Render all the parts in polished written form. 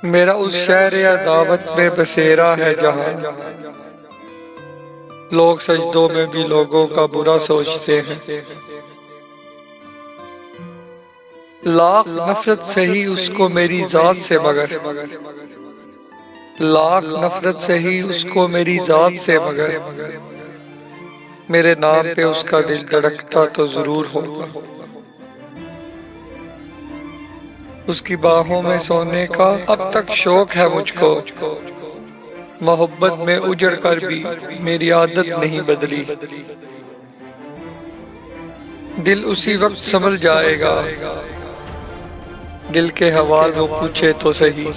मेरा उस शहर या दावत में बसेरा है जहां लोग सजदों में भी लोगों का बुरा सोचते हैं। लाख नफरत सही उसको मेरी जात से, मगर लाख नफरत सही उसको मेरी जात से, मगर मेरे नाम पे उसका दिल धड़कता तो जरूर होगा। उसकी बाहों में सोने का अब तक शौक है मुझको, मोहब्बत में उजड़ कर भी मेरी आदत नहीं बदली। दिल उसी वक्त संभल जाएगा, दिल के हवाल वो पूछे तो सही।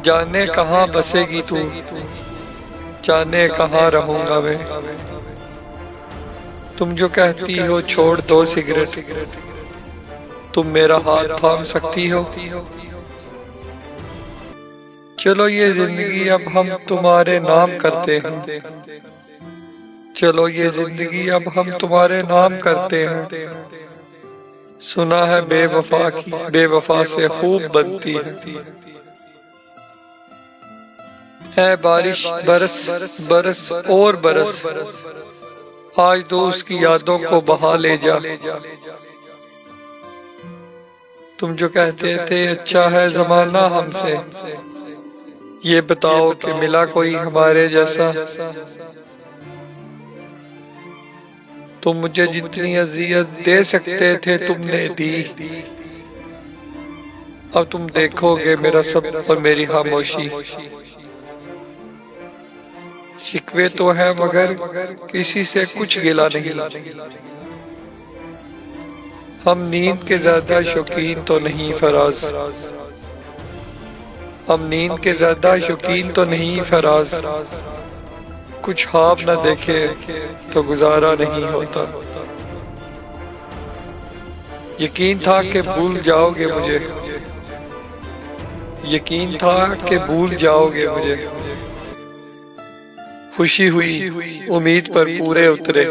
जाने कहाँ बसेगी तू, जाने कहाँ रहूंगा मैं। तुम जो कहती हो छोड़ दो सिगरेट, तुम मेरा हाथ थाम सकती हो। चलो ये जिंदगी अब हम तुम्हारे नाम करते हैं, चलो ये जिंदगी अब हम तुम्हारे नाम करते हैं। सुना है बेवफा की बेवफा से खूब बनती है। ऐ बारिश बरस बरस और बरस, आज तो उसकी यादों को बहा ले जा। तुम जो कहते थे अच्छा है जमाना हमसे, ये बताओ कि मिला कोई हमारे जैसा। तुम मुझे जितनी अजियत दे सकते थे तुमने दी, अब तुम देखोगे मेरा सब और मेरी खामोशी। शिकवे तो है मगर किसी से कुछ गिला नहीं। हम नींद के ज्यादा शौकीन तो नहीं फराज, हम नींद के ज्यादा शौकीन तो नहीं फराज। कुछ ख्वाब न देखे तो गुजारा नहीं होता। यकीन था कि भूल जाओगे मुझे, यकीन था कि भूल जाओगे मुझे। खुशी हुई उम्मीद पर पूरे उतरे,